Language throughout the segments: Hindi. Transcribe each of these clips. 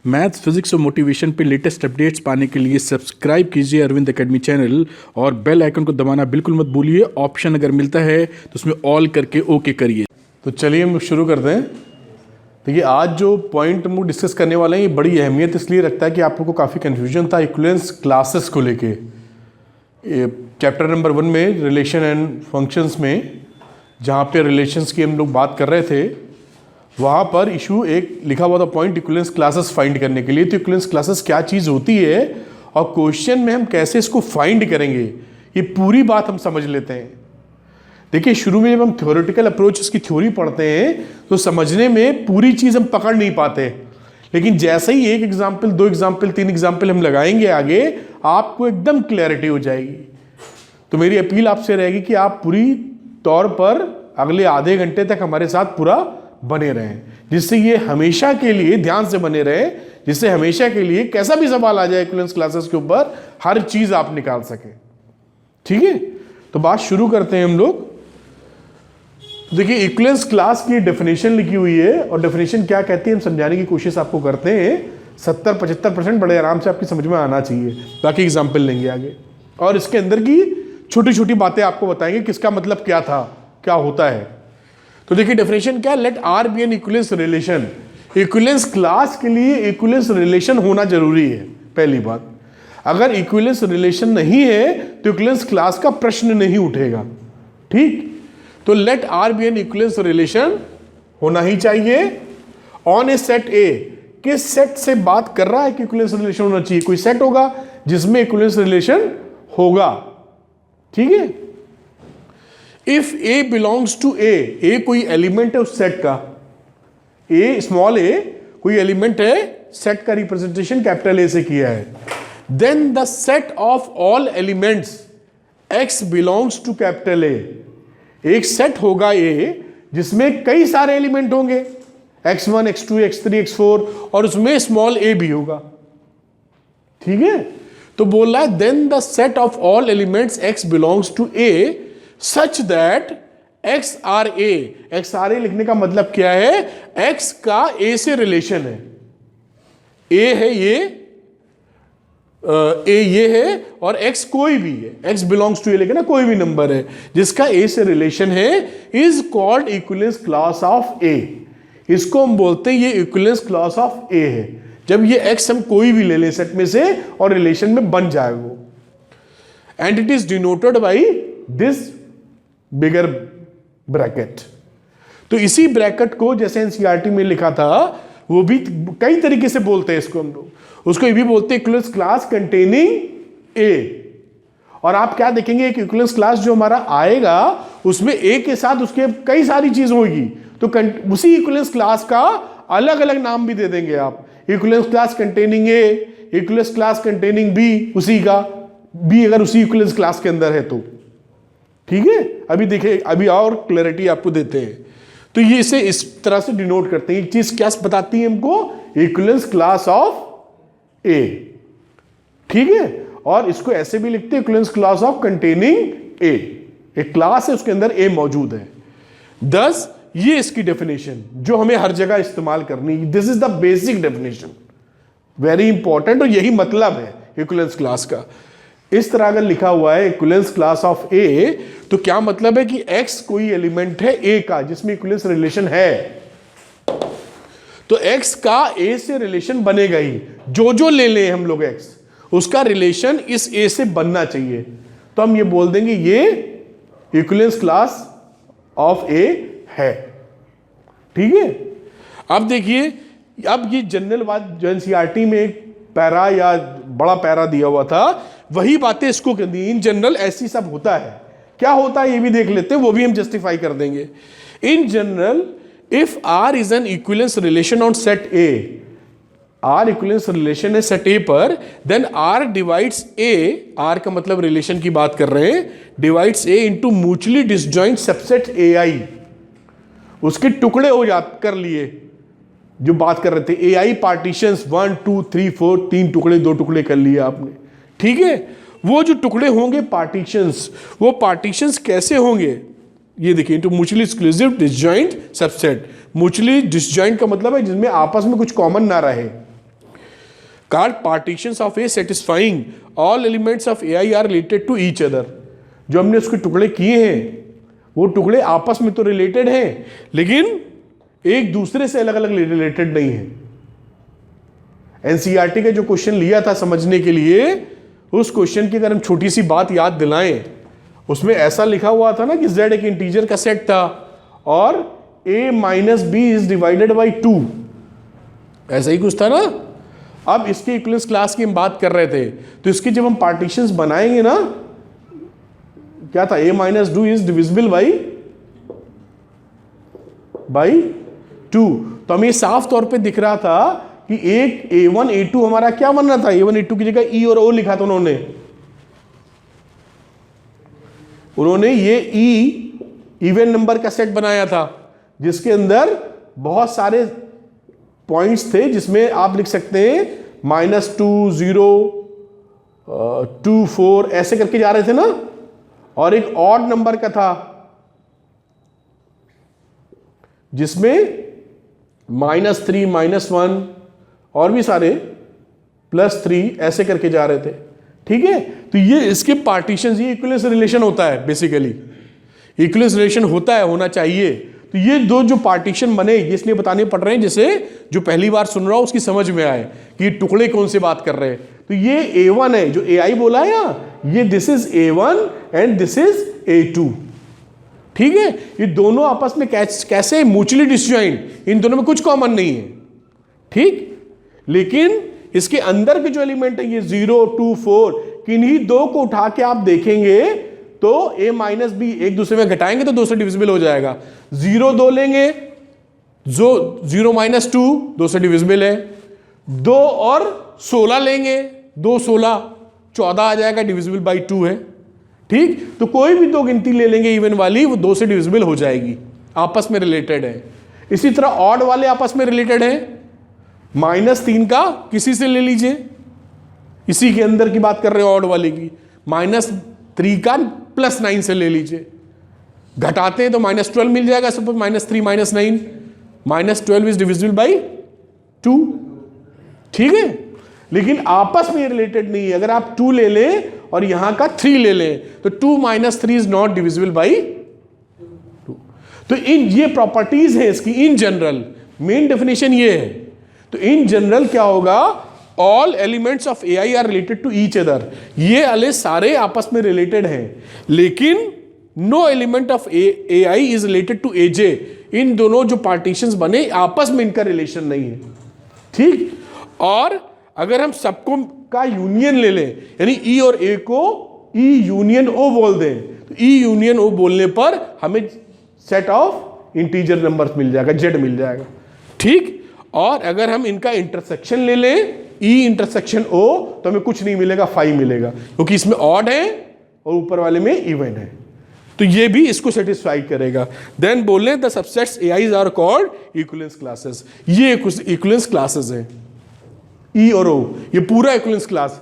मैथ्स, फिजिक्स और मोटिवेशन पे लेटेस्ट अपडेट्स पाने के लिए सब्सक्राइब कीजिए अरविंद एकेडमी चैनल और बेल आइकन को दबाना बिल्कुल मत भूलिए। ऑप्शन अगर मिलता है तो उसमें ऑल करके ओके करिए। तो चलिए हम शुरू करते हैं। देखिए आज जो पॉइंट हम डिस्कस करने वाले हैं ये बड़ी अहमियत इसलिए रखता है कि आप लोग को काफ़ी कन्फ्यूजन था इक्विवेलेंस क्लासेस को लेके। चैप्टर नंबर 1 में रिलेशन एंड फंक्शंस में जहाँ पे रिलेशंस की हम लोग बात कर रहे थे वहाँ पर इशू एक लिखा हुआ था पॉइंट इक्विवेलेंस क्लासेस फाइंड करने के लिए। तो इक्विवेलेंस क्लासेस क्या चीज़ होती है और क्वेश्चन में हम कैसे इसको फाइंड करेंगे ये पूरी बात हम समझ लेते हैं। देखिए शुरू में जब हम थ्योरेटिकल अप्रोच इसकी थ्योरी पढ़ते हैं तो समझने में पूरी चीज़ हम पकड़ नहीं पाते, लेकिन जैसे ही एक एग्जाम्पल, 2 एग्जाम्पल, 3 एग्जाम्पल हम लगाएंगे आगे आपको एकदम क्लैरिटी हो जाएगी। तो मेरी अपील आपसे रहेगी कि आप पूरी तौर पर अगले आधे घंटे तक हमारे साथ पूरा बने रहें, जिससे ये हमेशा के लिए ध्यान से बने रहे, जिससे हमेशा के लिए कैसा भी सवाल आ जाए इक्विवेलेंस क्लासेस के ऊपर हर चीज़ आप निकाल सकें। ठीक है, तो बात शुरू करते हैं हम लोग। देखिए इक्विवेलेंस क्लास की डेफिनेशन लिखी हुई है और डेफिनेशन क्या कहती है हम समझाने की कोशिश आपको करते हैं। 70-75% बड़े आराम से आपकी समझ में आना चाहिए, बाकी एग्जाम्पल लेंगे आगे और इसके अंदर की छोटी छोटी बातें आपको बताएंगे किसका मतलब क्या था, क्या होता है। तो देखिए डेफिनेशन क्या है, let R be an equivalence relation. Equivalence class के लिए इक्विवेलेंस रिलेशन होना जरूरी है। पहली बात, अगर इक्विवेलेंस रिलेशन नहीं है तो इक्विवेलेंस क्लास का प्रश्न नहीं उठेगा। ठीक, तो let R be an equivalence relation होना ही चाहिए ऑन ए सेट ए। किस सेट से बात कर रहा है कि इक्विवेलेंस रिलेशन होना चाहिए? कोई सेट होगा जिसमें इक्विवेलेंस रिलेशन होगा। ठीक है, इफ ए बिलोंग्स टू ए कोई एलिमेंट है उस सेट का, ए स्मॉल ए कोई एलिमेंट है, सेट का रिप्रेजेंटेशन कैपिटल ए से किया है, then the set of all elements X belongs to capital A. एक सेट होगा ए जिसमें कई सारे एलिमेंट होंगे x1, x2, x3, x4 और उसमें स्मॉल ए भी होगा। ठीक है, तो बोल रहा है then the set of all elements x belongs to A such that X R A लिखने का मतलब क्या है, x का a से रिलेशन है। a है ये है और x कोई भी है, x बिलोंग्स टू ए लेकिन ना कोई भी नंबर है जिसका a से रिलेशन है is called equivalence class of a। इसको हम बोलते हैं ये इक्विवेलेंस क्लास ऑफ a है जब ये x हम कोई भी ले लें सेट में से और रिलेशन में बन जाए वो। And it is denoted by this bigger bracket. तो इसी ब्रैकेट को जैसे एनसीईआरटी में लिखा था वो भी कई तरीके से बोलते हैं इसको हम लोग, उसको ये भी बोलते हैं इक्विवेलेंस क्लास कंटेनिंग ए। और आप क्या देखेंगे एक इक्विवेलेंस क्लास जो हमारा आएगा उसमें ए के साथ उसके कई सारी चीज होगी, तो उसी इक्विवेलेंस क्लास का अलग अलग नाम भी दे देंगे आप। Equivalence class containing A, equivalence class containing B, उसी का बी अगर उसी इक्विवेलेंस क्लास के अंदर है तो। ठीक है, अभी देखिए अभी और क्लैरिटी आपको देते हैं। तो ये इसे इस तरह से डिनोट करते हैं। एक चीज क्या बताती है हमको, इक्विवेलेंस क्लास ऑफ ए। ठीक है, और इसको ऐसे भी लिखते हैं equivalence class of containing A. एक क्लास है उसके अंदर ए मौजूद है। 10 ये इसकी डेफिनेशन जो हमें हर जगह इस्तेमाल करनी है। This is the basic definition, very important, और यही मतलब है इक्विवेलेंस क्लास का। इस तरह अगर लिखा हुआ है इक्विवेलेंस क्लास ऑफ ए तो क्या मतलब है कि x कोई एलिमेंट है a का जिसमें इक्विवेलेंस रिलेशन है, तो x का a से रिलेशन बनेगा ही। जो ले लें हम लोग x उसका रिलेशन इस a से बनना चाहिए, तो हम ये बोल देंगे ये इक्विवेलेंस क्लास ऑफ a है। ठीक है, अब देखिए अब ये जनरल बात जो एनसीईआरटी में एक पैरा या बड़ा पैरा दिया हुआ था वही बातें इसको कर दी। इन जनरल ऐसी सब होता है, क्या होता है ये भी देख लेते हैं, वो भी हम जस्टिफाई कर देंगे। In general if R is an equivalence relation on set A, R equivalence relation है सेट ए पर, then R divides A, R का मतलब रिलेशन की बात कर रहे हैं, divides A into mutually disjoint subset A I. उसके टुकड़े हो जाते कर लिए जो बात कर रहे थे, ए आई पार्टीशंस 1 2 3 4, 3 टुकड़े 2 टुकड़े कर लिए आपने। ठीक है, वो जो टुकड़े होंगे पार्टीशंस, वो पार्टीशंस कैसे होंगे ये देखिए, into mutually exclusive disjoint subset. Mutually disjoint का मतलब है जिसमें आपस में कुछ कॉमन ना रहे। Partitions of A satisfying all elements of A I are related to each other. जो हमने उसके टुकड़े किए हैं वो टुकड़े आपस में तो रिलेटेड हैं, लेकिन एक दूसरे से अलग अलग रिलेटेड नहीं है। एनसीईआरटी का जो क्वेश्चन लिया था समझने के लिए, उस क्वेश्चन की अगर हम छोटी सी बात याद दिलाएं, उसमें ऐसा लिखा हुआ था ना कि z एक इंटीजर का सेट था और a minus B is divided by 2, ऐसा ही कुछ था ना। अब इसके इक्विवेलेंस क्लास की हम बात कर रहे थे, तो इसके जब हम पार्टीशंस बनाएंगे ना, क्या था, a minus do is divisible by 2। तो हमें साफ तौर पे दिख रहा था कि एक a1 a2 हमारा क्या बनना था, a1 a2 की जगह e और o लिखा था उन्होंने ये e इवन नंबर का सेट बनाया था, जिसके अंदर बहुत सारे पॉइंट्स थे, जिसमें आप लिख सकते हैं -2 0 2 4 ऐसे करके जा रहे थे ना। और एक ऑड नंबर का था जिसमें -3 -1 और भी सारे +3 ऐसे करके जा रहे थे, ठीक है। तो ये इसके पार्टीशंस, ये इक्विवेलेंस रिलेशन होता है, बेसिकली इक्विवेलेंस रिलेशन होता है, होना चाहिए। तो ये दो जो पार्टीशन बने, ये इसलिए बताने पड़ रहे हैं जिससे जो पहली बार सुन रहा हो उसकी समझ में आए कि टुकड़े कौन से बात कर रहे हैं। तो ये A1 है जो AI बोला है यहाँ, ये this is A1 and this is A2, ठीक है। ये दोनों आपस में कैसे म्यूचुअली डिसजॉइंट, इन दोनों में कुछ कॉमन नहीं है, ठीक। लेकिन इसके अंदर के जो एलिमेंट है ये 0 2 4, किन्हीं दो को उठा के आप देखेंगे तो a माइनस बी एक दूसरे में घटाएंगे तो 2 से डिविजिबल हो जाएगा। 0 2 लेंगे, जो 0 - 2 2 से डिविजिबल है। 2 और 16 लेंगे, 2 16 14 आ जाएगा, डिविजिबल बाई 2 है, ठीक। तो कोई भी दो गिनती ले लेंगे इवन वाली, वो 2 से डिविजिबल हो जाएगी, आपस में रिलेटेड है। इसी तरह ऑड वाले आपस में रिलेटेड है, -3 का किसी से ले लीजिए, इसी के अंदर की बात कर रहे हो ऑड वाले की, -3 का +9 से ले लीजिए, घटाते हैं तो -12 मिल जाएगा, सपोज -3 -9 -12 इज डिविजिबल बाई 2, ठीक है। लेकिन आपस में रिलेटेड नहीं है। अगर आप 2 ले लें और यहां का 3 ले लें तो 2 - 3 इज नॉट डिविजिबल बाई 2। तो इन ये प्रॉपर्टीज है इसकी इन जनरल, मेन डेफिनेशन ये है। तो इन जनरल क्या होगा, all elements of AI are related to each other, ये वाले सारे आपस में रिलेटेड हैं, लेकिन no element of AI is related to AJ। इन दोनों जो पार्टीशंस बने आपस में इनका रिलेशन नहीं है, ठीक। और अगर हम सबको का यूनियन ले लें, यानी E और A को E यूनियन O बोल दें, तो E यूनियन O बोलने पर हमें सेट ऑफ इंटीजर नंबर्स मिल जाएगा, Z मिल जाएगा, ठीक। और अगर हम इनका इंटरसेक्शन ले लें E इंटरसेक्शन O, तो हमें कुछ नहीं मिलेगा, 5 मिलेगा, क्योंकि इसमें ऑड है और ऊपर वाले में इवन है। तो ये भी इसको सेटिस्फाई करेगा। देन बोले the subsets AIs are called equivalence classes. ये कुछ इक्विवेलेंस क्लासेस हैं, E और O, ये पूरा इक्विवेलेंस क्लास।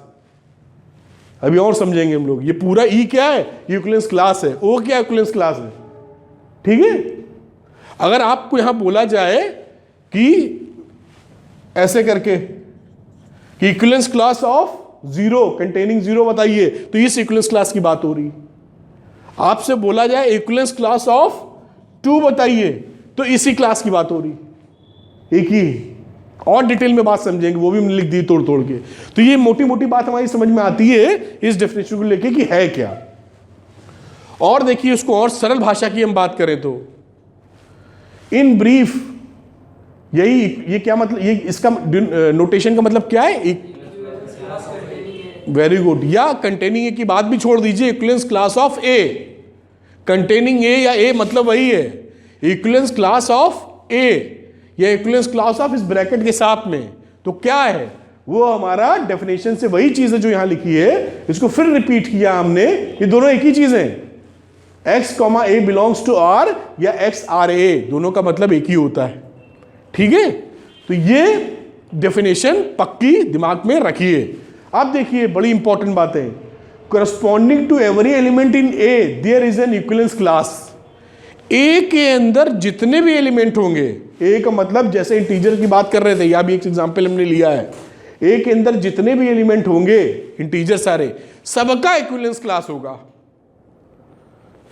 अभी और समझेंगे हम लोग, ये पूरा E क्या है, इक्विवेलेंस क्लास है, O क्या इक्विवेलेंस क्लास है, ठीक है। अगर आपको यहां बोला जाए कि ऐसे करके कि इक्विवेलेंस क्लास ऑफ 0 कंटेनिंग 0 बताइए, तो इस इक्विवेलेंस क्लास की बात हो रही। आपसे बोला जाए इक्विवेलेंस क्लास ऑफ 2 बताइए, तो इसी क्लास की बात हो रही। एक ही और डिटेल में बात समझेंगे, वो भी हमने लिख दी तोड़ तोड़ के। तो ये मोटी मोटी बात हमारी समझ में आती है इस डेफिनेशन को लेके कि है क्या। और देखिए उसको और सरल भाषा की हम बात करें तो इन ब्रीफ, यही ये क्या मतलब, ये इसका नोटेशन का मतलब क्या है, वेरी गुड। या कंटेनिंग ए की बात भी छोड़ दीजिए, equivalence class of A, containing A या ए मतलब वही है, इक्विवेलेंस क्लास ऑफ ए या इक्विवेलेंस क्लास ऑफ इस ब्रैकेट के साथ में, तो क्या है वो हमारा डेफिनेशन से वही चीज है जो यहां लिखी है। इसको फिर रिपीट किया हमने, ये दोनों एक ही चीज है, x, a belongs to R या x R A, दोनों का मतलब एक ही होता है, ठीक है। तो ये डेफिनेशन पक्की दिमाग में रखिए। अब देखिए बड़ी इंपॉर्टेंट बात है, corresponding to every element in A there is an equivalence class. A के अंदर जितने भी एलिमेंट होंगे, A का मतलब जैसे इंटीजर की बात कर रहे थे, या भी एक एग्जांपल हमने लिया है, ए के अंदर जितने भी एलिमेंट होंगे इंटीजर सारे, सबका इक्विवेलेंस क्लास होगा।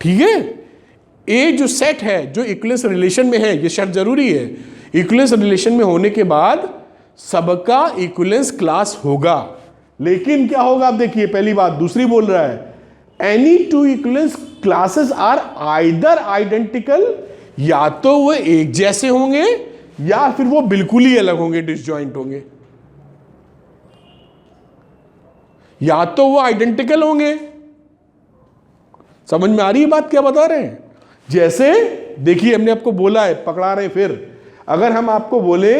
ठीक है, ए जो सेट है जो इक्विवेलेंस रिलेशन में है, ये शर्त जरूरी है, इक्विवेलेंस रिलेशन में होने के बाद सबका इक्विवेलेंस क्लास होगा। लेकिन क्या होगा, आप देखिए पहली बात, दूसरी बोल रहा है any two equivalence classes are either identical, या तो वो एक जैसे होंगे या फिर वो बिल्कुल ही अलग होंगे, डिसजॉइंट होंगे। या तो वो आइडेंटिकल होंगे, समझ में आ रही है बात क्या बता रहे हैं? जैसे देखिए हमने आपको बोला है, पकड़ा रहे फिर, अगर हम आपको बोले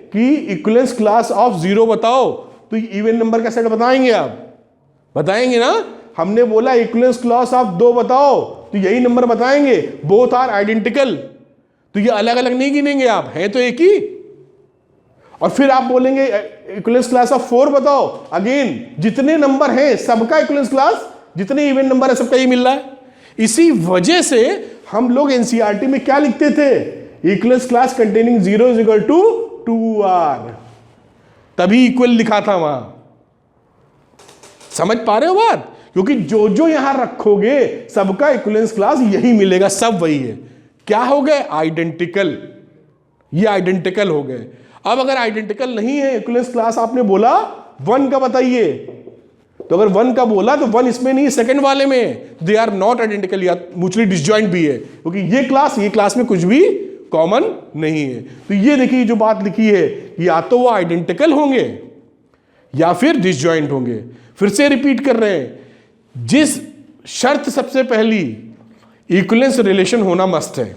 कि इक्विवेलेंस क्लास ऑफ 0 बताओ तो इवन नंबर का सेट बताएंगे आप? बताएंगे ना। हमने बोला इक्विवेलेंस क्लास ऑफ 2 बताओ तो यही नंबर बताएंगे, बोथ आर आइडेंटिकल, तो ये अलग अलग नहीं गिनेंगे आप, हैं तो एक ही। और फिर आप बोलेंगे इक्विवेलेंस क्लास ऑफ 4 बताओ, अगेन जितने नंबर हैं सबका इक्विवेलेंस क्लास, जितने इवन नंबर है सबका ही मिल रहा है। इसी वजह से हम लोग एनसीईआरटी में क्या लिखते थे, equivalence class containing 0 is equal to 2r, तभी इक्वल लिखा था वहां। समझ पा रहे हो बात? क्योंकि जो जो यहां रखोगे सबका इक्विवेलेंस क्लास यही मिलेगा, सब वही है। क्या हो गए? आइडेंटिकल, ये आइडेंटिकल हो गए। अब अगर आइडेंटिकल नहीं है, इक्विवेलेंस क्लास आपने बोला 1 का बताइए, तो अगर 1 का बोला तो 1 इसमें नहीं, सेकंड वाले में, दे आर नॉट आइडेंटिकल, या म्यूचुअली डिसजॉइंट भी है, क्योंकि ये क्लास में कुछ भी कॉमन नहीं है। तो ये देखिए जो बात लिखी है, या तो वो आइडेंटिकल होंगे या फिर डिसजॉइंट होंगे। फिर से रिपीट कर रहे हैं, जिस शर्त सबसे पहली इक्विवेलेंस रिलेशन होना मस्ट है,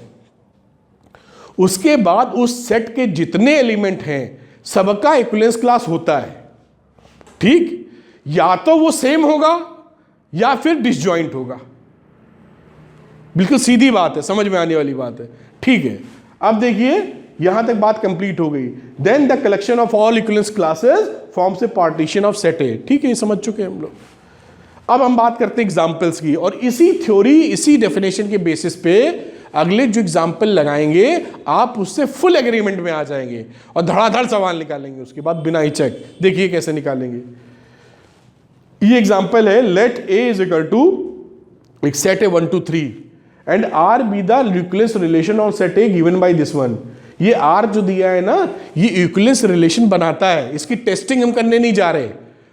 उसके बाद उस सेट के जितने एलिमेंट हैं सबका इक्विवेलेंस क्लास होता है। ठीक, या तो वो सेम होगा या फिर डिसजॉइंट होगा। बिल्कुल सीधी बात है, समझ में आने वाली बात है। ठीक है, अब देखिए यहां तक बात कंप्लीट हो गई। Then the collection of all equivalence classes forms a partition of set A. ठीक है, ये समझ चुके हैं हम लोग। अब हम बात करते हैं एग्जाम्पल्स की, और इसी थ्योरी, इसी डेफिनेशन के बेसिस पे अगले जो एग्जाम्पल लगाएंगे आप उससे फुल एग्रीमेंट में आ जाएंगे और धड़ाधड़ सवाल निकालेंगे उसके बाद बिना ही चेक। देखिए कैसे निकालेंगे। ये एग्जाम्पल है, let A is equal to एक सेट है 1 2 3 and R be the equivalence relation on set A given by this one. ये आर जो दिया है ना, ये इक्विवेलेंस रिलेशन बनाता है। इसकी टेस्टिंग हम करने नहीं जा रहे,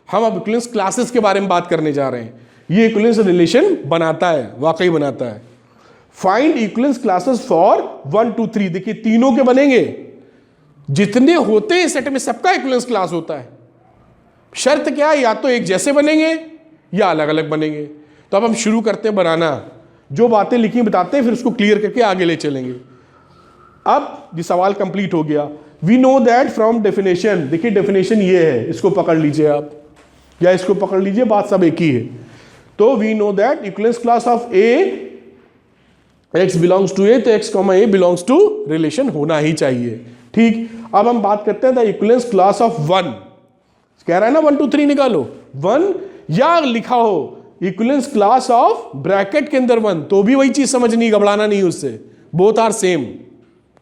हम अब इक्विवेलेंस क्लासेस के बारे में बात करने जा रहे हैं। ये इक्विवेलेंस रिलेशन बनाता है, वाकई बनाता है। Find equivalence classes for 1 2 3। देखिए तीनों के बनेंगे, जितने होते हैं सेट में सबका इक्विवेलेंस क्लास होता है। शर्त क्या है, या तो एक जैसे बनेंगे या अलग अलग बनेंगे। तो अब हम शुरू करते हैं बनाना, जो बातें लिखी बताते हैं, फिर उसको क्लियर करके आगे ले चलेंगे। अब ये सवाल कंप्लीट हो गया। We know that from definition, देखिए डेफिनेशन ये है, इसको पकड़ लीजिए आप या इसको पकड़ लीजिए, बात सब एक ही है। तो we know that equivalence class of A x belongs to A, तो x comma A belongs to relation होना ही चाहिए। ठीक, अब हम बात करते हैं द इक्विवेलेंस क्लास ऑफ 1। कह रहा है ना 1 2 3 निकालो 1, या लिखा हो इक्विवेलेंस क्लास ऑफ ब्रैकेट के अंदर 1, तो भी वही चीज समझनी, घबराना नहीं उससे, बोथ आर सेम।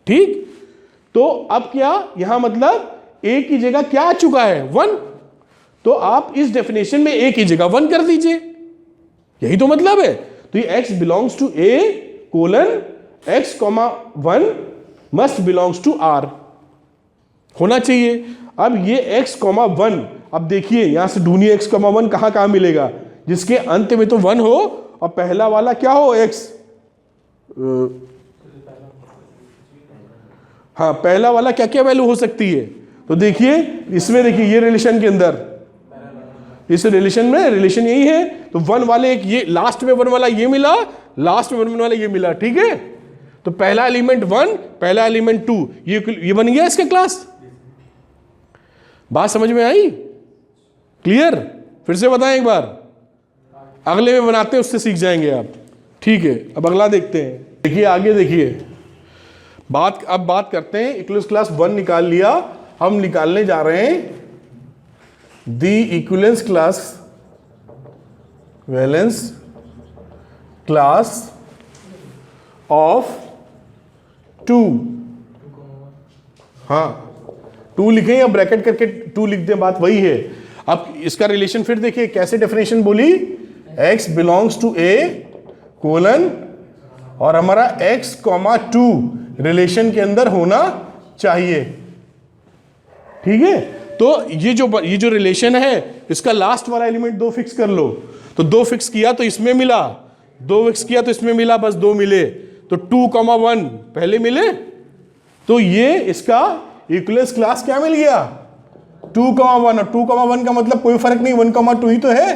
ठीक, तो अब क्या यहां मतलब ए की जगह क्या आ चुका है 1, तो आप इस डेफिनेशन में ए की जगह 1 कर दीजिए, यही तो मतलब है। तो ये x belongs to A colon x comma 1 must belongs to r होना चाहिए। अब ये x कॉमा 1, अब देखिए यहां से ढूंढिए x कॉमा 1 कहां कहां मिलेगा, जिसके अंत में तो 1 हो और पहला वाला क्या हो x, हाँ पहला वाला क्या क्या वैल्यू हो सकती है। तो देखिए इसमें, देखिए ये रिलेशन के अंदर, इस रिलेशन में रिलेशन यही है, तो 1 वाले एक ये लास्ट में 1 वाला ये मिला, लास्ट में 1 वाला ये मिला। ठीक है, तो पहला एलिमेंट 1, पहला एलिमेंट 2, ये बन गया इसका क्लास। बात समझ में आई? क्लियर? फिर से बताएं एक बार, अगले में बनाते हैं उससे सीख जाएंगे आप। ठीक है, अब अगला देखते हैं। देखिए आगे देखिए, अब बात करते हैं इक्विवेलेंस क्लास 1 निकाल लिया, हम निकालने जा रहे हैं द इक्विवेलेंस क्लास ऑफ 2, हाँ 2 लिखें या ब्रैकेट करके 2 लिख दें, बात वही है। अब इसका रिलेशन फिर देखिए कैसे डेफिनेशन बोली, x belongs to a colon और हमारा x, 2 रिलेशन के अंदर होना चाहिए। ठीक है, तो ये जो रिलेशन है इसका लास्ट वाला एलिमेंट 2 फिक्स कर लो। तो 2 फिक्स किया तो इसमें मिला, 2 फिक्स किया तो इसमें मिला, बस 2 मिले। तो 2, 1 पहले मिले, तो ये इसका इक्विवेलेंस क्लास क्या मिल गया, 2, 1। और 2, 1 का मतलब कोई फर्क नहीं, 1, 2 ही तो है,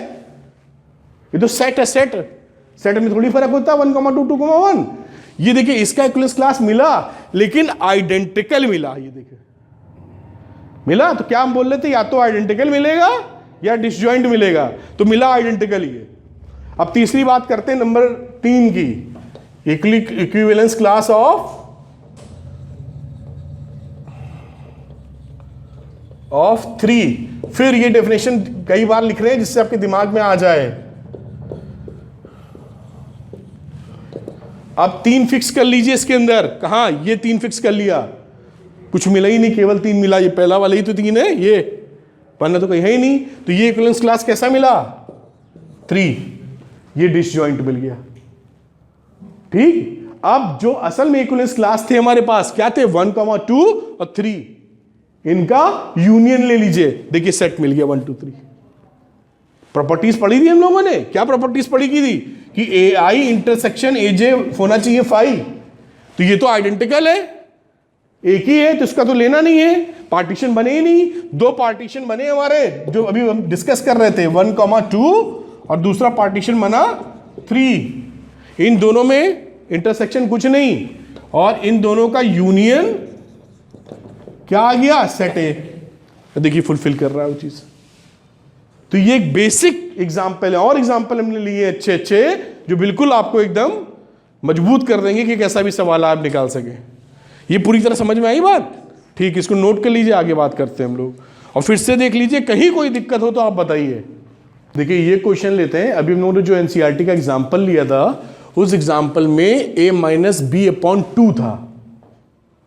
ये तो सेट है। सेट में थोड़ी फर्क होता है 1, 2, 2, 1। ये देखिए इसका इक्विवेलेंस क्लास मिला लेकिन आइडेंटिकल मिला, ये देखिए मिला। तो क्या हम बोल रहे थे, या तो आइडेंटिकल मिलेगा या डिसजॉइंट मिलेगा, तो मिला आइडेंटिकल ही है। अब तीसरी बात करते हैं नंबर 3 की, इक्विवेलेंस क्लास ऑफ 3। फिर ये डेफिनेशन कई बार लिख रहे हैं जिससे आपके दिमाग में आ जाए। अब 3 फिक्स कर लीजिए इसके अंदर, कहां, ये 3 फिक्स कर लिया, कुछ मिला ही नहीं, केवल 3 मिला, ये पहला वाला ही तो 3 है, ये वरना तो कहीं है ही नहीं। तो ये इक्विवेलेंस क्लास कैसा मिला, 3, ये डिसजॉइंट मिल गया। ठीक, अब जो असल में इक्विवेलेंस क्लास थे हमारे पास क्या थे, 1, 2 और 3, इनका यूनियन ले लीजिए, देखिए सेट मिल गया 1, 2, 3। प्रॉपर्टीज पढ़ी थी हम लोगों ने, क्या प्रॉपर्टीज पढ़ी की थी कि AI इंटरसेक्शन AJ होना चाहिए 5, तो ये तो आइडेंटिकल है, एक ही है, तो इसका तो लेना नहीं है, पार्टीशन बने ही नहीं। 2 पार्टीशन बने हमारे जो अभी हम डिस्कस कर रहे थे, 1, 2 और दूसरा पार्टीशन बना 3। इन दोनों में इंटरसेक्शन कुछ नहीं, और इन दोनों का यूनियन क्या आ गया, सेट ए। देखिए फुलफिल कर रहा है वो चीज। तो ये एक बेसिक एग्जाम्पल है, और एग्जाम्पल हमने लिए अच्छे जो बिल्कुल आपको एकदम मजबूत कर देंगे कि कैसा भी सवाल आप निकाल सके। ये पूरी तरह समझ में आई बात, ठीक, इसको नोट कर लीजिए, आगे बात करते हैं हम लोग। और फिर से देख लीजिए, कहीं कोई दिक्कत हो तो आप बताइए। देखिए ये क्वेश्चन लेते हैं, अभी हम लोगों ने जो NCERT का एग्जाम्पल लिया था, उस एग्जाम्पल में a-b/2 था,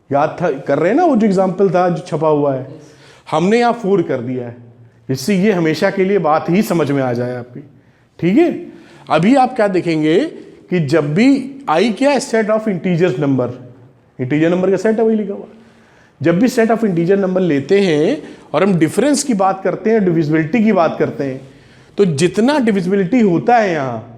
याद था, कर रहे हैं ना, वो जो एग्जाम्पल था जो छपा हुआ है, हमने यहाँ 4 कर दिया है, जिससे ये हमेशा के लिए बात ही समझ में आ जाए आपकी। ठीक है, अभी आप क्या देखेंगे कि जब भी आई क्या है, set of integer number, integer number का सेट है, वही लिखा हुआ। जब भी सेट ऑफ इंटीजर नंबर लेते हैं और हम डिफरेंस की बात करते हैं, डिविजिबिलिटी की बात करते हैं, तो जितना डिविजिबिलिटी होता है यहाँ,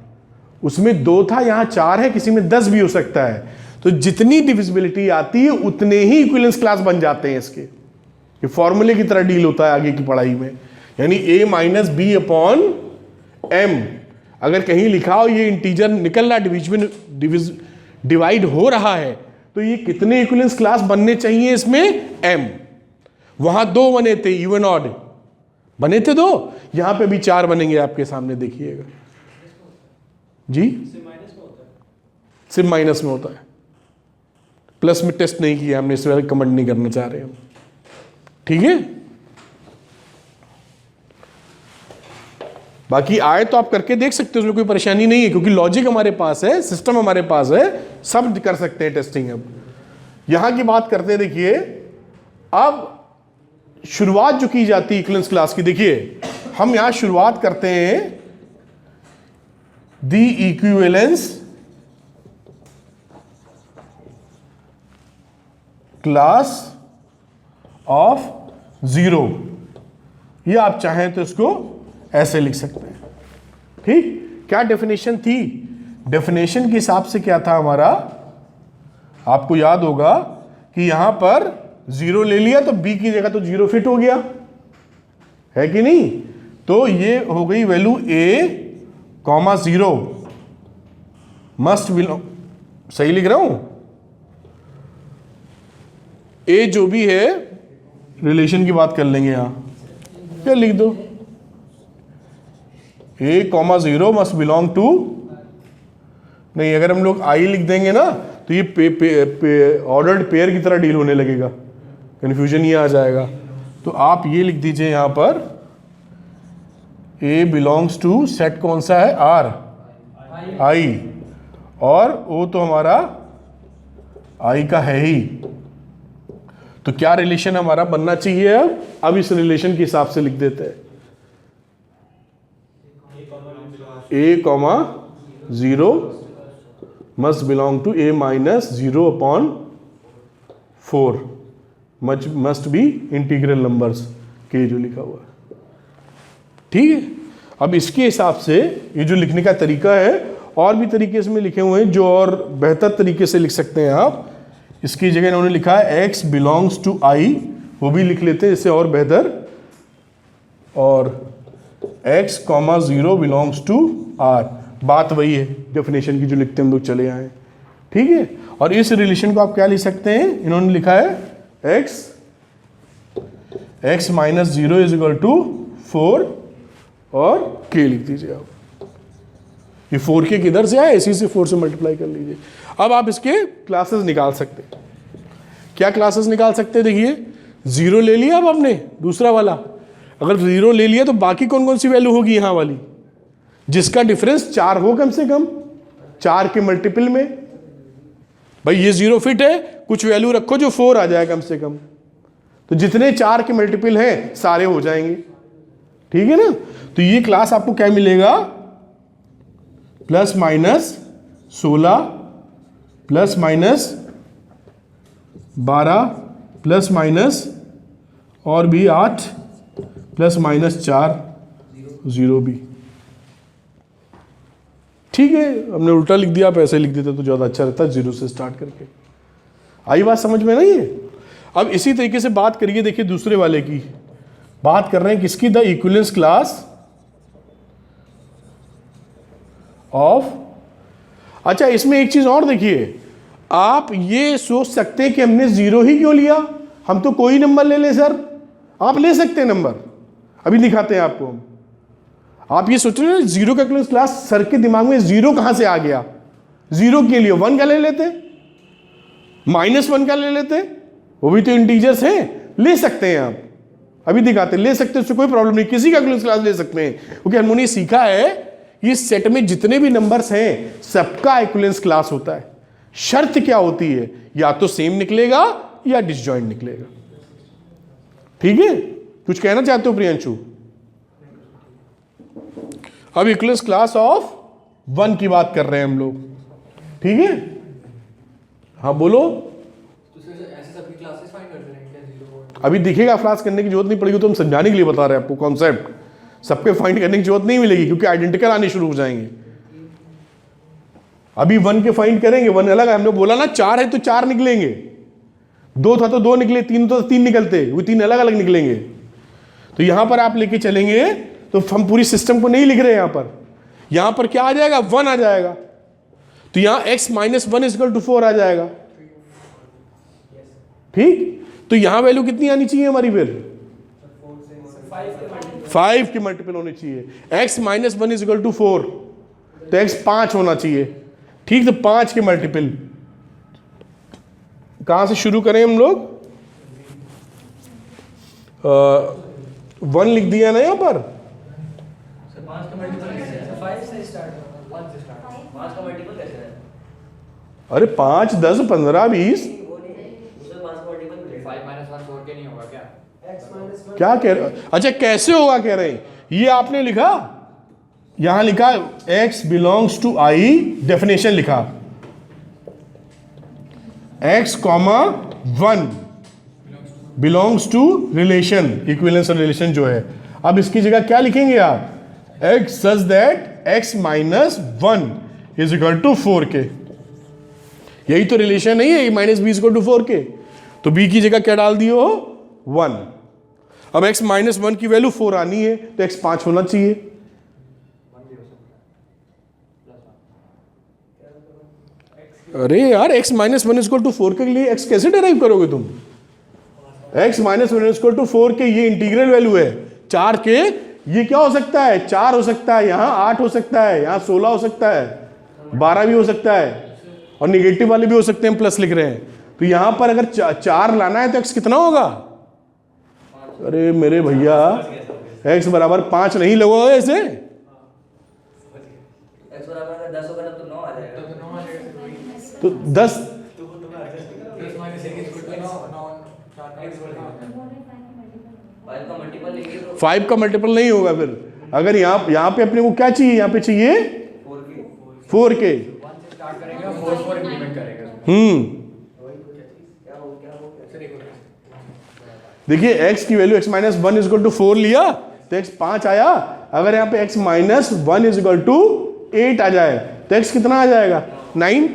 उसमें 2 था, यहाँ 4 है, किसी में 10 भी हो सकता है। तो जितनी डिविजिबिलिटी आती है उतने ही इक्विवेलेंस क्लास बन जाते हैं इसके। ये फॉर्मूले की तरह डील होता है आगे की पढ़ाई में, यानी a-b/m। अगर कहीं लिखा हो ये इंटीजर निकल रहा, डिवाइड हो रहा है, तो ये कितने इक्विवेलेंस क्लास बनने चाहिए इसमें, m। वहां 2 बने थे, इवन ऑड बने थे 2, यहां पे भी 4 बनेंगे आपके सामने, देखिएगा जी। सिर्फ माइनस में होता है, प्लस में टेस्ट नहीं किया हमने, इस बार कमेंट नहीं करना चाह रहे हम। ठीक है, बाकी आए तो आप करके देख सकते हो, उसमें कोई परेशानी नहीं है, क्योंकि लॉजिक हमारे पास है, सिस्टम हमारे पास है, सब कर सकते हैं टेस्टिंग। अब यहां की बात करते हैं, देखिए अब शुरुआत जो की जाती है इक्विवेलेंस क्लास की, देखिए हम यहां शुरुआत करते हैं, द इक्विवेलेंस क्लास ऑफ 0, ये आप चाहें तो इसको ऐसे लिख सकते हैं। ठीक, क्या डेफिनेशन थी, डेफिनेशन के हिसाब से क्या था हमारा, आपको याद होगा कि यहां पर 0 ले लिया तो b की जगह तो 0 फिट हो गया है कि नहीं, तो ये हो गई वैल्यू a,0 मस्ट बिलोंग, सही लिख रहा हूं, a जो भी है, रिलेशन की बात कर लेंगे यहां, क्या लिख दो, a,0 मस्ट बिलोंग टू, नहीं अगर हम लोग i लिख देंगे ना तो ये ऑर्डर्ड पेयर की तरह डील होने लगेगा, कंफ्यूजन ये आ जाएगा। तो आप ये लिख दीजिए यहां पर, a बिलोंग्स टू सेट कौन सा है, r, i, और o तो हमारा i का है ही, तो क्या रिलेशन हमारा बनना चाहिए अब इस रिलेशन के हिसाब से लिख देते हैं a,0 must belong to a minus 0/4 must be integral numbers के जो लिखा हुआ है। ठीक है, अब इसके हिसाब से ये जो लिखने का तरीका है, और भी तरीके इसमें लिखे हुए हैं जो और बेहतर तरीके से लिख सकते हैं आप। इसकी जगह इन्होंने लिखा है x belongs to i, वो भी लिख लेते हैं इससे और बेहतर, और x, 0 belongs to r। बात वही है डेफिनेशन की जो लिखते हैं हम लोग चले आए। ठीक है, और इस रिलेशन को आप क्या लिख सकते हैं, इन्होंने लिखा है x minus 0 is equal to 4 और k लिख दीजिए आप। ये 4k किधर से आया, इसी से 4 से मल्टीप्लाई कर लीजिए। अब आप इसके क्लासेस निकाल सकते हैं। क्या क्लासेस निकाल सकते हैं, देखिए 0 ले लिया अब आपने दूसरा वाला, अगर 0 ले लिया तो बाकी कौन कौन सी वैल्यू होगी यहाँ वाली, जिसका डिफरेंस 4 हो कम से कम, 4 के मल्टीपल में। भाई ये 0 फिट है, कुछ वैल्यू रखो जो 4 आ जाए कम से कम, तो जितने 4 के मल्टीपल हैं सारे हो जाएंगे। ठीक है ना, तो ये क्लास आपको क्या मिलेगा, plus minus 16 plus minus 12 plus minus और भी 8 प्लस माइनस 4 0 भी। ठीक है, हमने उल्टा लिख दिया, आप ऐसे लिख देते तो ज़्यादा अच्छा रहता, 0 से स्टार्ट करके। आई बात समझ में नहीं है। अब इसी तरीके से बात करिए, देखिए दूसरे वाले की बात कर रहे हैं, किसकी, द इक्विवेलेंस क्लास ऑफ। अच्छा, इसमें एक चीज और देखिए, आप ये सोच सकते हैं कि हमने 0 ही क्यों लिया, हम तो कोई नंबर ले लें सर। आप ले सकते हैं नंबर, अभी दिखाते हैं आपको हम। आप ये सोच रहे हैं 0 का इक्विवेलेंस क्लास, सर के दिमाग में 0 कहां से आ गया, 0 के लिए 1 का ले लेते, -1 का ले लेते, वो भी तो इंटीजर्स हैं, ले सकते हैं आप, अभी दिखाते हैं, ले सकते हैं, उससे कोई प्रॉब्लम नहीं, किसी का इक्विवेलेंस क्लास ले सकते हैं, क्योंकि हमने सीखा है इस सेट में जितने भी नंबर्स हैं सबका इक्विवेलेंस क्लास होता है। शर्त क्या होती है, या तो सेम निकलेगा या डिसजॉइंट निकलेगा। ठीक है, कुछ कहना चाहते हो प्रियंशु? अब इक्विवेलेंस क्लास ऑफ 1 की बात कर रहे हैं हम लोग। ठीक है, हाँ बोलो। अभी दिखेगा, फ्लास करने की जरूरत नहीं पड़ेगी, तो हम समझाने के लिए बता रहे हैं आपको कॉन्सेप्ट। सबके फाइंड करने की जरूरत नहीं मिलेगी, क्योंकि आइडेंटिकल आने शुरू हो जाएंगे। अभी 1 के फाइंड करेंगे, 1 अलग है, हमने बोला ना 4 है तो 4 निकलेंगे, 2 था तो 2 निकले, 3 तो 3 निकलते, वो 3 अलग अलग निकलेंगे। तो यहां पर आप लेके चलेंगे तो हम पूरी सिस्टम को नहीं लिख रहे, यहां पर क्या आ जाएगा, 1 आ जाएगा, तो यहां x माइनस 1 इक्वल टू 4 आ जाएगा। ठीक, तो यहां वैल्यू कितनी आनी चाहिए हमारी, फिर 5 की मल्टीपल होनी चाहिए। x माइनस 1 इक्वल टू 4, तो x 5 होना चाहिए। ठीक, तो 5 के मल्टीपल कहां से शुरू करें हम लोग, 1 लिख दिया ना यहां पर, अरे 5, 10, 15, 20, क्या कह रहे हो? अच्छा कैसे होगा कह रहे हैं, ये आपने लिखा, यहां लिखा x belongs to i, definition लिखा x, 1 belongs to relation, equivalence relation जो है। अब इसकी जगह क्या लिखेंगे आप, x such that x minus 1 is equal to 4k। यही तो रिलेशन नहीं है, minus B equal to 4k, तो b की जगह क्या डाल दियो, 1। अब x माइनस 1 की वैल्यू 4 आनी है, तो x 5 होना चाहिए। अरे यार, x माइनस 1 इक्वल टू 4 के लिए x कैसे डिराइव करोगे तुम, x माइनस 1 इक्वल टू 4 के, ये इंटीग्रल वैल्यू है 4 के, ये क्या हो सकता है, 4 हो सकता है, यहां 8 हो सकता है, यहां 16 हो सकता है, 12 भी हो सकता है, और निगेटिव वाले भी हो सकते हैं, प्लस लिख रहे हैं। तो यहां पर अगर 4 लाना है तो x कितना होगा, अरे मेरे भैया x बराबर 5 नहीं लगोगे ऐसे, तो 10, 5 का मल्टीपल नहीं होगा फिर। अगर यहाँ पे अपने को क्या चाहिए, यहाँ पे चाहिए 4k। देखिए x की value x minus 1 is equal to 4 लिया तो x 5 आया। अगर यहाँ पे x minus 1 is equal to 8 आ जाए तो x कितना आ जाएगा 9।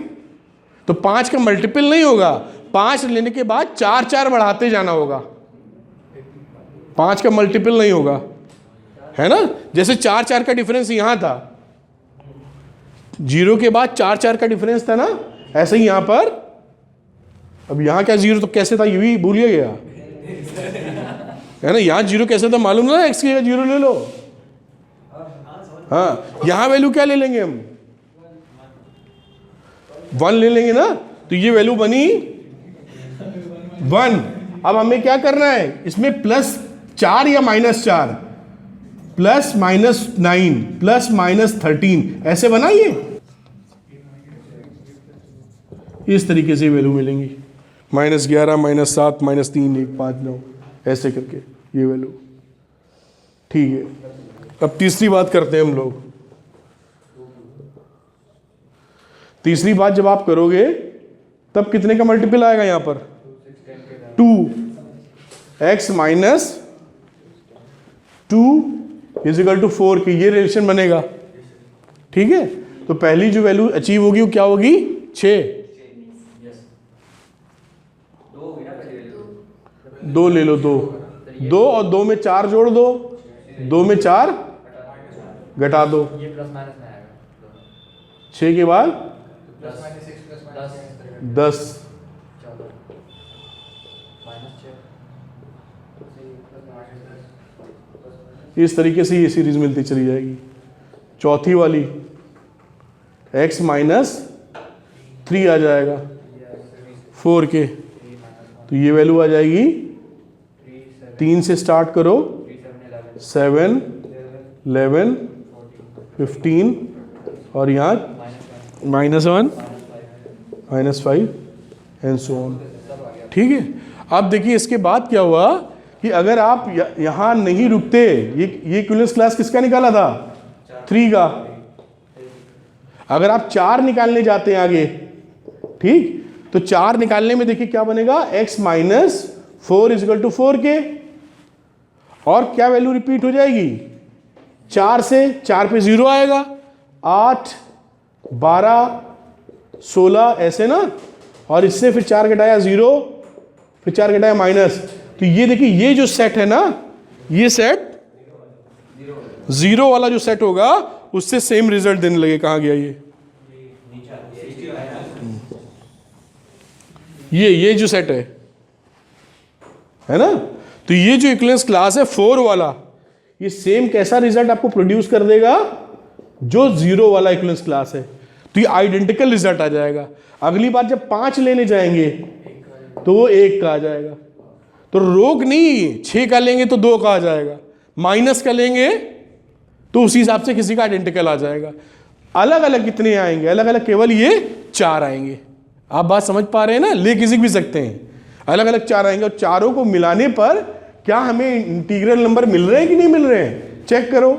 तो 5 का मल्टीपल नहीं होगा, 5 लेने के बाद 4 4 बढ़ाते जाना होगा, 5 का मल्टीपल नहीं होगा, है ना। जैसे 4 4 का डिफरेंस यहां था, 0 के बाद 4 4 का डिफरेंस था ना, ऐसे ही यहां पर। अब यहां क्या 0 तो कैसे था ये भी भूलिए गया, है ना। यहां 0 कैसे था मालूम ना, x की जगह 0 ले लो। हाँ, यहां वैल्यू क्या ले लेंगे हम, 1 ले लेंगे ना, तो ये वैल्यू बनी 1। अब हमें क्या करना है, इसमें +4 या -4, +-9 +-13 ऐसे बनाइए, इस तरीके से वैल्यू मिलेंगी, -11 -7 -3 1 5 9 ऐसे करके ये वैल्यू। ठीक है, अब तीसरी बात करते हैं हम लोग। तीसरी बात जब आप करोगे तब कितने का मल्टीपल आएगा यहां पर 2x minus 2 is equal to 4 की ये रिलेशन बनेगा। ठीक है, तो पहली जो वैल्यू अचीव होगी वो क्या होगी 6। 2 ले लो, 2 और 2 में 4 जोड़ दो, 2 में 4 घटा दो, 6 के बाद 10, इस तरीके से ये सीरीज मिलती चली जाएगी। चौथी वाली x माइनस 3 आ जाएगा 4k, तो ये वैल्यू आ जाएगी 3 से स्टार्ट करो, 7 11 15 और यहाँ -1 -5 एंड सो ऑन। ठीक है, अब देखिए इसके बाद क्या हुआ कि अगर आप यहाँ नहीं रुकते, ये इक्विवेलेंस क्लास किसका निकाला था 3 का। अगर आप 4 निकालने जाते हैं आगे, ठीक, तो 4 निकालने में देखिए क्या बनेगा, x minus 4 is equal to 4k, और क्या वैल्यू रिपीट हो जाएगी 4 से 4 पे 0 आएगा, 8 12 16 ऐसे ना, और इससे फिर 4 घटाया 0, फिर 4 घटाया माइनस। तो ये देखिए ये जो सेट है ना, ये सेट 0 वाला जो सेट होगा उससे सेम रिजल्ट देने लगे। कहाँ गया ये जो सेट है ना, तो ये जो इक्विवेलेंस क्लास है 4 वाला, ये सेम कैसा रिजल्ट आपको प्रोड्यूस कर देगा जो 0 वाला इक्विवेलेंस क्लास है। तो ये आइडेंटिकल रिजल्ट आ जाएगा। अगली बार जब 5 लेने जाएंगे तो वो 1 का आ जाएगा। तो रोक नहीं, 6 का लेंगे तो 2 का आ जाएगा, माइनस का लेंगे तो उसी हिसाब से किसी का आइडेंटिकल आ जाएगा। अलग अलग कितने आएंगे, अलग अलग केवल ये 4 आएंगे। आप बात समझ पा रहे हैं ना, ले किसी भी सकते हैं, अलग अलग 4 आएंगे, और चारों को मिलाने पर क्या हमें इंटीग्रल नंबर मिल रहे हैं कि नहीं मिल रहे हैं, चेक करो,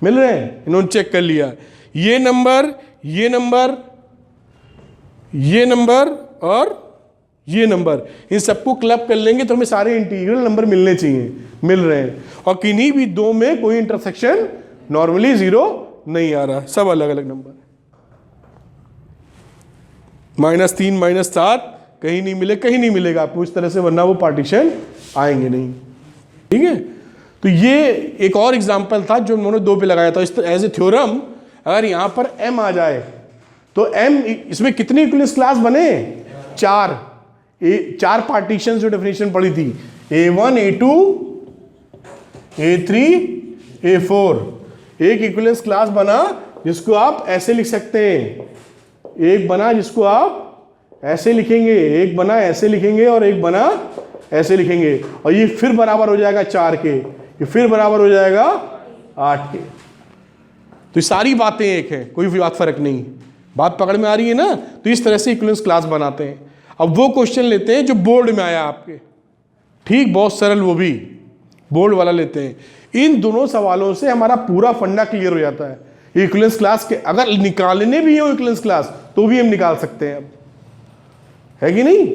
मिल रहे हैं। इन्होंने चेक कर लिया, ये नंबर ये नंबर ये नंबर और ये नंबर, इन सबको क्लब कर लेंगे तो हमें सारे इंटीग्रल नंबर मिलने चाहिए, मिल रहे हैं। और किन्हीं भी दो में कोई इंटरसेक्शन नॉर्मली 0 नहीं आ रहा, सब अलग अलग नंबर। -3 -7 कहीं नहीं मिले, कहीं नहीं मिलेगा आपको इस तरह से, वरना वो पार्टीशन आएंगे नहीं। ठीक है, तो ये एक और एग्जाम्पल था जो उन्होंने 2 पे लगाया था। इस एज ए थ्योरम, अगर यहां पर m आ जाए तो m, इसमें कितनी इक्विवेलेंस क्लास बने 4, 4 पार्टीशन जो डेफिनेशन पड़ी थी, A1 A2 A3 A4, एक इक्विवेलेंस क्लास बना जिसको आप ऐसे लिख सकते हैं, एक बना जिसको आप ऐसे लिखेंगे, एक बना ऐसे लिखेंगे और एक बना ऐसे लिखेंगे, और ये फिर बराबर हो जाएगा 4 के, ये फिर बराबर हो जाएगा 8 के। तो ये सारी बातें एक है, कोई भी बात फर्क नहीं, बात पकड़ में आ रही है ना। तो इस तरह से इक्विवेलेंस क्लास बनाते हैं। अब वो क्वेश्चन लेते हैं जो बोर्ड में आया आपके, ठीक, बहुत सरल वो भी, बोल्ड वाला लेते हैं। इन दोनों सवालों से हमारा पूरा फंडा क्लियर हो जाता है। इक्विवेलेंस क्लास के अगर निकालने भी हो इक्विवेलेंस क्लास तो भी हम निकाल सकते हैं, अब है कि नहीं।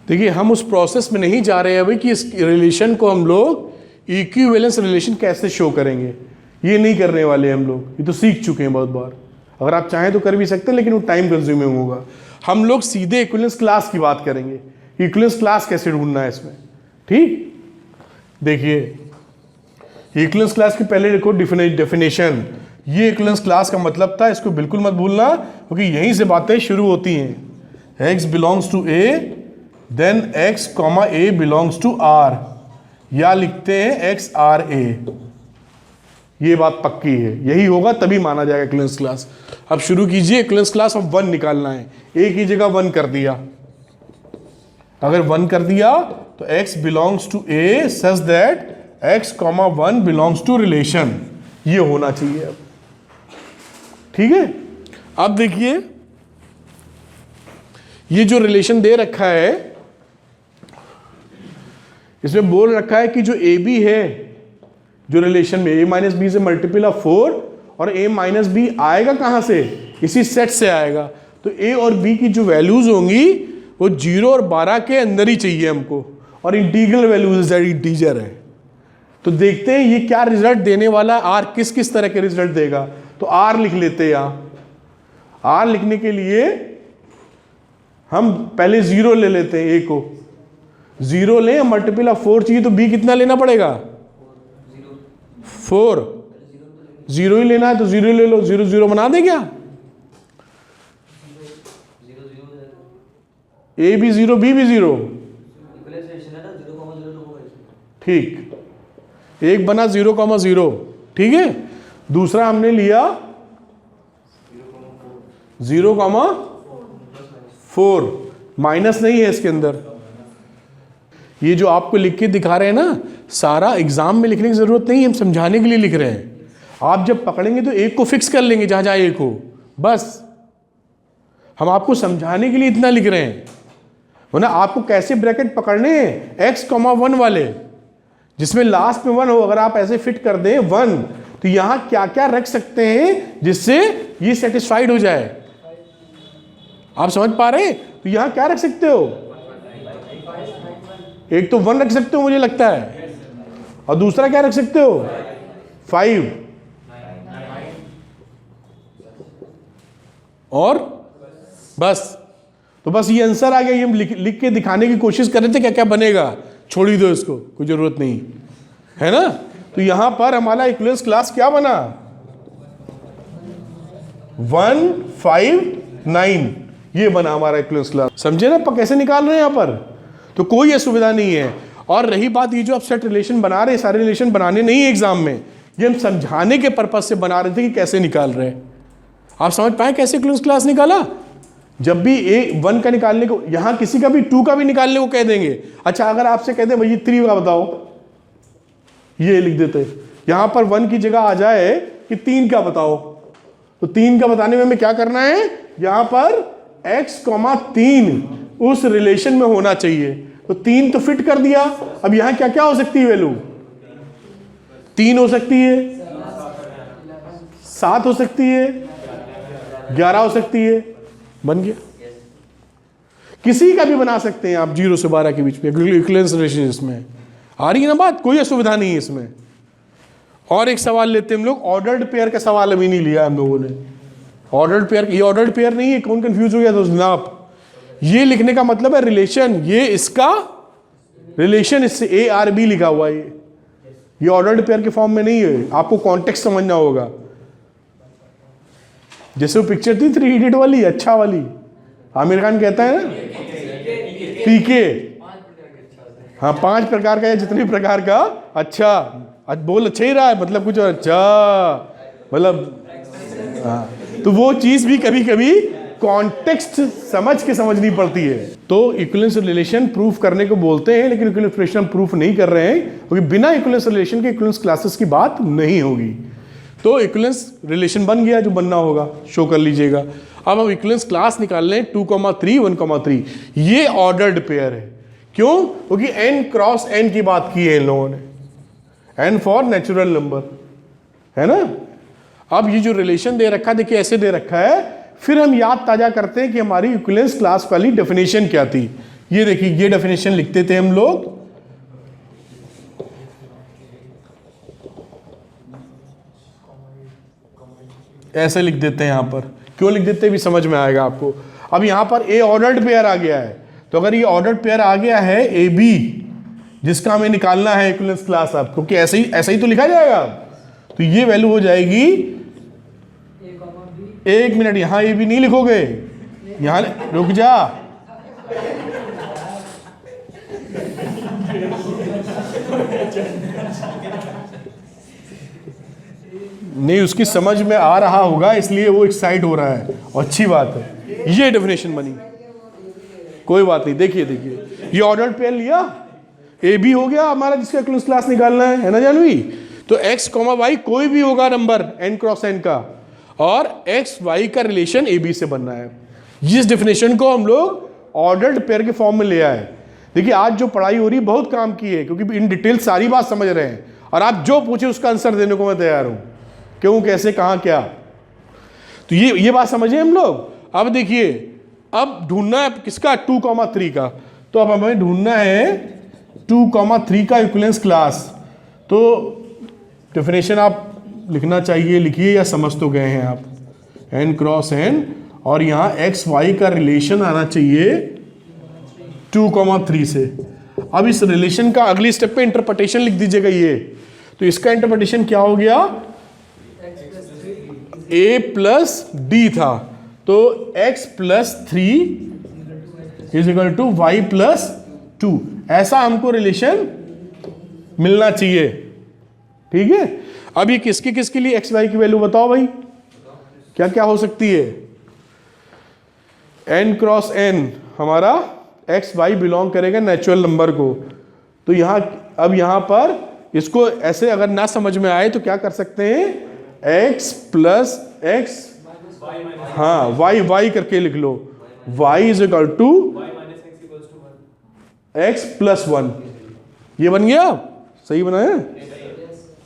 देखिए हम उस प्रोसेस में नहीं जा रहे हैं अभी कि इस रिलेशन को हम लोग इक्विवेलेंस रिलेशन कैसे शो करेंगे, ये नहीं करने वाले हम लोग, ये तो सीख चुके हैं बहुत बार। अगर आप चाहें तो कर भी सकते हैं लेकिन वो टाइम कंज्यूमिंग होगा। हम लोग सीधे इक्विवेलेंस क्लास की बात करेंगे, इक्विवेलेंस क्लास कैसे ढूंढना है इसमें। ठीक, देखिए इक्विवेलेंस क्लास की पहले देखो डेफिनेशन। ये इक्विवेलेंस क्लास का मतलब था, इसको बिल्कुल मत भूलना क्योंकि यहीं से बातें शुरू होती हैं। x belongs to a then x comma a belongs to r, या लिखते हैं x r a। ये बात पक्की है, यही होगा तभी माना जाएगा इक्विवेलेंस क्लास। अब शुरू कीजिए, इक्विवेलेंस क्लास ऑफ 1 निकालना है। a की जगह 1 कर दिया, अगर 1 कर दिया तो x belongs to a such that x comma 1 belongs to relation, ये होना चाहिए। अब ठीक है, अब देखिए ये जो रिलेशन दे रखा है इसमें बोल रखा है कि जो ए बी है, जो रिलेशन में a माइनस बी से मल्टीपल ऑफ 4, और a माइनस बी आएगा कहां से, इसी सेट से आएगा। तो a और b की जो वैल्यूज होंगी वो 0 और 12 के अंदर ही चाहिए हमको, और इंटीग्रल वैल्यूज इंटीजर है। तो देखते हैं ये क्या रिजल्ट देने वाला, r किस किस तरह के रिजल्ट देगा। तो r लिख लेते हैं। यहां r लिखने के लिए हम पहले 0 ले लेते हैं, a को 0 लें, मल्टीपल ऑफ 4 चाहिए तो b कितना लेना पड़ेगा, 4। 0 ही लेना है तो 0 ले लो, 0 0 बना दे क्या, a भी 0 b भी 0, ठीक, एक बना 0,0, ठीक है। दूसरा हमने लिया 0,4, माइनस नहीं है इसके अंदर। ये जो आपको लिख के दिखा रहे हैं ना, सारा एग्जाम में लिखने की जरूरत नहीं है, हम समझाने के लिए लिख रहे हैं। आप जब पकड़ेंगे तो एक को फिक्स कर लेंगे जहां जहां एक हो, बस हम आपको समझाने के लिए इतना लिख रहे हैं। वरना आपको कैसे ब्रैकेट पकड़ने हैं, x,1 वाले जिसमें लास्ट में 1 हो, अगर आप ऐसे फिट कर दें 1 तो यहां क्या क्या रख सकते हैं जिससे ये सेटिस्फाइड हो जाए, आप समझ पा रहे हैं। तो यहां क्या रख सकते हो, एक तो 1 रख सकते हो मुझे लगता है, और दूसरा क्या रख सकते हो, 5, और बस। तो बस ये आंसर आ गया। ये हम लिख के दिखाने की कोशिश कर रहे थे क्या क्या बनेगा, छोड़ ही दो इसको, कोई जरूरत नहीं है ना। तो यहां पर हमारा इक्विवेलेंस क्लास क्या बना, 1 5 9, ये बना हमारा इक्विवेलेंस क्लास। समझे ना कैसे निकाल रहे हैं यहां पर, तो कोई असुविधा नहीं है। और रही बात ये जो आप सेट रिलेशन बना रहे हैं, सारे रिलेशन बनाने नहीं है एग्जाम में, ये हम समझाने के पर्पज से बना रहे थे कि कैसे निकाल रहे हैं। आप समझ पाए कैसे इक्विवेलेंस क्लास निकाला। जब भी A1 का निकालने को, यहां किसी का भी 2 का भी निकालने को कह देंगे। अच्छा अगर आपसे कहते हैं भाई 3 का बताओ, ये लिख देते, यहां पर 1 की जगह आ जाए कि 3 का बताओ, तो 3 का बताने में हमें क्या करना है, यहां पर x,3 उस रिलेशन में होना चाहिए। तो 3 तो फिट कर दिया। अब यहां क्या क्या हो सकती है वैल्यू, 3 हो सकती है, 7 हो सकती है, 11 हो सकती है, बन गया। किसी का भी बना सकते हैं आप 0 से 12 के बीच में इक्विवेलेंस रिलेशन, इसमें आ रही है ना बात, कोई असुविधा नहीं है इसमें। और एक सवाल लेते हैं हम लोग, ऑर्डर्ड पेयर का सवाल अभी नहीं लिया हम लोगों ने। ऑर्डर्ड पेयर, ये ऑर्डर्ड पेयर नहीं है, कौन कंफ्यूज हो गया तो जनाब, ये लिखने का मतलब है रिलेशन, ये इसका रिलेशन, इससे A R B लिखा हुआ है, ये ऑर्डर्ड पेयर के फॉर्म में नहीं है। आपको कॉन्टेक्स्ट समझना होगा। जैसे वो पिक्चर थी 3 इडियट वाली, अच्छा वाली, आमिर खान कहता है ना पीके, हाँ 5 प्रकार का या जितने प्रकार का, अच्छा आज बोल अच्छा ही रहा है, मतलब कुछ अच्छा, मतलब हाँ, तो वो चीज भी कभी कभी कॉन्टेक्स्ट समझ के समझनी पड़ती है। तो इक्विवेलेंस रिलेशन प्रूफ करने को बोलते हैं, लेकिन इक्विवेलेंस रिलेशन प्रूफ नहीं कर रहे हैं क्योंकि बिना इक्विवेलेंस रिलेशन के इक्विवेलेंस क्लासेस की बात नहीं होगी। तो इक्विवेलेंस रिलेशन बन गया, जो बनना होगा शो कर लीजिएगा। अब हम इक्विवेलेंस क्लास निकाल लें 2,3 1,3, ये ऑर्डर्ड पेयर है। क्यों? क्योंकि n क्रॉस n की बात की है इन लोगों ने, n फॉर नेचुरल नंबर, है ना। अब ये जो रिलेशन दे रखा है, देखिए ऐसे दे रखा है, फिर हम याद ताजा करते हैं कि हमारी इक्विवेलेंस क्लास वाली डेफिनेशन क्या थी। ये देखिए, ये डेफिनेशन लिखते थे हम लोग, ऐसे लिख देते हैं। यहां पर क्यों लिख देते हैं भी समझ में आएगा आपको। अब यहां पर ए ऑर्डर्ड पेयर आ गया है, तो अगर ये ऑर्डर्ड पेयर आ गया है ए बी, जिसका हमें निकालना है इक्विवेलेंस क्लास अब, क्योंकि ऐसे ही तो लिखा जाएगा। तो ये वैल्यू हो जाएगी, एक मिनट, यहां ए बी नहीं लिखोगे, यहां रुक जा, नहीं उसकी समझ में आ रहा होगा इसलिए वो एक्साइट हो रहा है, और अच्छी बात है। ये डेफिनेशन बनी, कोई बात नहीं। देखिए ये ऑर्डर्ड पेयर लिया, ए बी हो गया हमारा, जिसका इक्विवेलेंस क्लास निकालना है ना जानवी। तो x, y कोई भी होगा नंबर n क्रॉस n का, और x y का रिलेशन ए बी से बनना है। इस डेफिनेशन को हम लोग ऑर्डर्ड पेयर के फॉर्म में ले आए। देखिए आज जो पढ़ाई हो रही है बहुत काम की है, क्योंकि इन डिटेल सारी बात समझ रहे हैं, और आप जो पूछे उसका आंसर देने को मैं तैयार हूं, क्यों, कैसे, कहां, क्या। तो ये बात समझे हम लोग। अब देखिए, अब ढूंढना है किसका, 2,3 का। तो अब हमें ढूंढना है 2,3 का इक्विवेलेंस क्लास। तो डेफिनेशन आप लिखना चाहिए, लिखिए, या समझ तो गए हैं आप, n क्रॉस n, और यहां x y का रिलेशन आना चाहिए 2,3 से। अब इस रिलेशन का अगली स्टेप पे इंटरप्रिटेशन लिख दीजिएगा ये। तो इसका इंटरप्रिटेशन क्या हो गया, a प्लस डी था, तो x plus 3 is equal to Y plus 2, ऐसा हमको रिलेशन मिलना चाहिए। ठीक है। अब ये किसके किसके लिए x y की वैल्यू बताओ भाई, क्या क्या हो सकती है। n क्रॉस n हमारा x y बिलोंग करेगा नेचुरल नंबर को। तो यहां, अब यहां पर इसको ऐसे अगर ना समझ में आए तो क्या कर सकते हैं, x प्लस x, हाँ y करके लिख लो, y is equal to x plus 1। ये बन गया, सही बना है,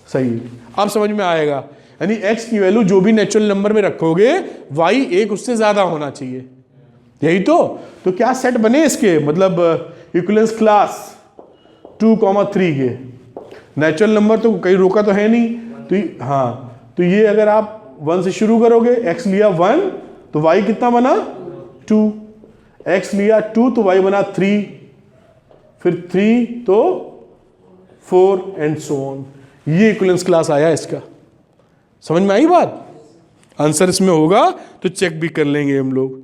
सही। अब समझ में आएगा, यानी x की वैल्यू जो भी नेचुरल नंबर में रखोगे, y एक उससे ज्यादा होना चाहिए, यही तो क्या सेट बने इसके, मतलब इक्विवेलेंस क्लास 2,3 के। नेचुरल नंबर तो कहीं रोका तो है नहीं, तो हाँ, तो ये अगर आप 1 से शुरू करोगे, x लिया 1 तो y कितना बना 2, x लिया 2 तो y बना 3, फिर 3 तो 4 एंड सो ऑन। ये इक्विवेलेंस क्लास आया इसका। समझ में आई बात। आंसर इसमें होगा तो चेक भी कर लेंगे हम लोग।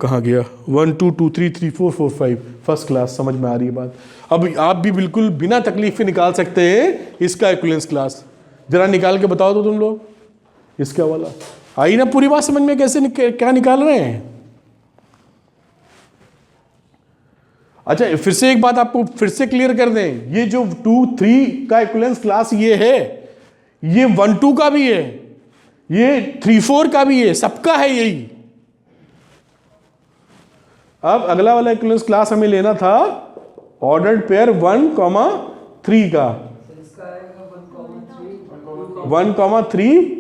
कहाँ गया, 1 2 2 3 3 4 4 5, फर्स्ट क्लास। समझ में आ रही है बात। अब आप भी बिल्कुल बिना तकलीफ के निकाल सकते हैं इसका इक्विवेलेंस क्लास। जरा निकाल के बताओ तो तुम लोग, इसका वाला आई ना पूरी बात समझ में, कैसे क्या निकाल रहे हैं। अच्छा, फिर से एक बात आपको फिर से क्लियर कर दें, ये जो 2 3 का इक्विवेलेंस क्लास ये है, ये 1 2 का भी है, ये 3 4 का भी है, सबका है यही। अब अगला वाला इक्विवेलेंस क्लास हमें लेना था ऑर्डर्ड पेयर 1,3 का, 1,3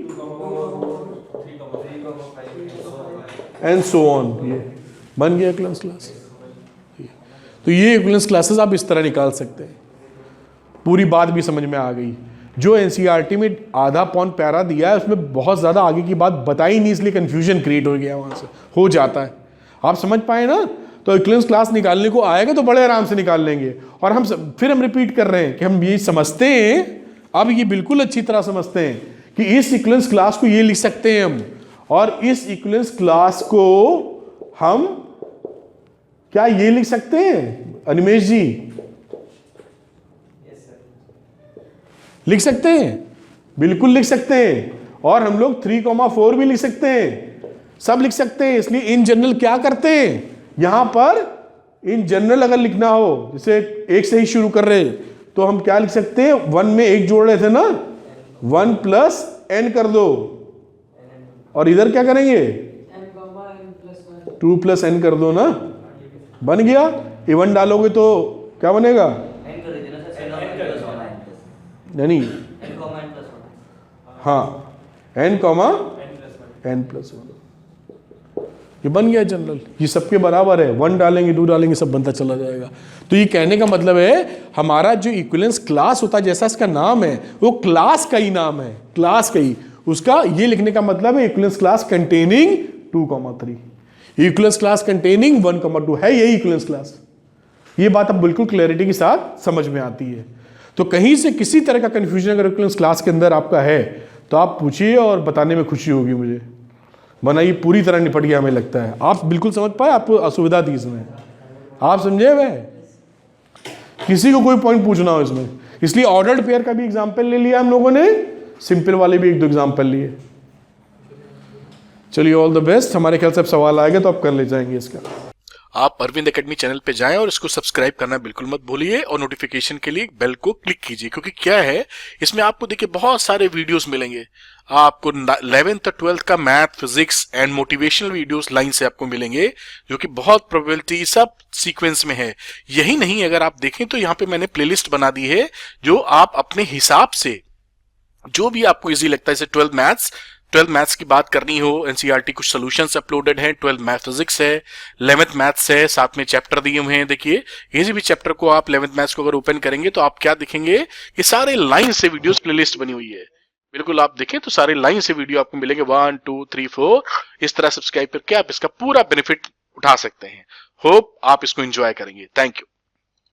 एंड सो ऑन। ये बन गया इक्विवेलेंस क्लास। तो ये इक्विवेलेंस क्लासेस आप इस तरह निकाल सकते हैं। पूरी बात भी समझ में आ गई। जो एनसीईआरटी में आधा पौन पैरा दिया है उसमें बहुत ज़्यादा आगे की बात बताई नहीं, इसलिए कंफ्यूजन क्रिएट हो गया, वहाँ से हो जाता है। आप समझ पाए ना। तो इक्विवेलेंस क्लास निकालने को आएगा तो बड़े आराम से निकाल लेंगे। और फिर हम रिपीट कर रहे हैं कि हम ये समझते हैं, अब ये बिल्कुल अच्छी तरह समझते हैं कि इस इक्विवेलेंस क्लास को ये लिख सकते हैं हम, और इस इक्विवेलेंस क्लास को हम क्या ये लिख सकते हैं अनिमेश जी? लिख सकते हैं, बिल्कुल लिख सकते हैं। और हम लोग 3,4 भी लिख सकते हैं, सब लिख सकते हैं। इसलिए इन जनरल क्या करते हैं, यहां पर इन जनरल अगर लिखना हो, जैसे एक से ही शुरू कर रहे तो हम क्या लिख सकते हैं, 1 में 1 जोड़ रहे थे ना, 1 प्लस n कर दो, और इधर क्या करेंगे 2 प्लस n कर दो ना, बन गया। ये 1 डालोगे तो क्या बनेगा? नहीं, हाँ, n कॉमा n+1 ये बन गया जनरल, ये सबके बराबर है, 1 डालेंगे 2 डालेंगे सब बनता चला जाएगा। तो ये कहने का मतलब है हमारा जो इक्विवेलेंस क्लास होता है, जैसा इसका नाम है वो क्लास का ही नाम है, क्लास का ही, उसका ये लिखने का मतलब है equivalence class containing 2,3, equivalence class containing 1,2 है यही इक्विवेलेंस क्लास। ये बात अब बिल्कुल क्लैरिटी के साथ समझ में आती है। तो कहीं से किसी तरह का कंफ्यूजन अगर इक्विवेलेंस क्लास के अंदर आपका है तो आप पूछिए और बताने में खुशी होगी मुझे, वरना ये पूरी तरह निपट गया हमें लगता है। आप बिल्कुल समझ पाए, आपको असुविधा थी इसमें, आप समझे वह, किसी को कोई पॉइंट पूछना हो इसमें, इसलिए ऑर्डर्ड पेयर का भी एग्जांपल ले लिया हम लोगों ने, सिंपल वाले भी 1-2 एग्जांपल लिए। चलिए ऑल द बेस्ट, हमारे ख्याल से अब सवाल आएगा तो आप कर ले जाएंगे इसका। आप अरविंद एकेडमी चैनल पे जाएं और इसको सब्सक्राइब करना बिल्कुल मत भूलिए और नोटिफिकेशन के लिए बेल को क्लिक कीजिए, क्योंकि क्या है इसमें आपको देखिए बहुत सारे वीडियोस मिलेंगे। आपको 11th और 12th का math, physics and motivational videos line से आपको मिलेंगे, जो कि बहुत प्रोबेबिलिटी सब सीक्वेंस में है। यही नहीं, अगर आप देखें तो यहाँ पे मैंने प्लेलिस्ट बना दी है, जो आप अपने हिसाब से जो भी आपको इजी लगता है, जैसे 12 मैथ्स की बात करनी हो, एनसीईआरटी कुछ सॉल्यूशंस अपलोडेड हैं, 12 मैथ फिजिक्स है, 11th मैथ्स है, साथ में चैप्टर दिए हुए हैं। देखिए ये भी चैप्टर को आप 11th मैथ्स को अगर ओपन करेंगे तो आप क्या दिखेंगे, ये सारे लाइन से वीडियोस प्लेलिस्ट बनी हुई है। बिल्कुल आप देखें तो सारे लाइन से वीडियो आपको मिलेंगे, 1 2 3 4, इस तरह सब्सक्राइब करके आप इसका पूरा बेनिफिट उठा सकते हैं। होप आप इसको एंजॉय करेंगे। Thank you.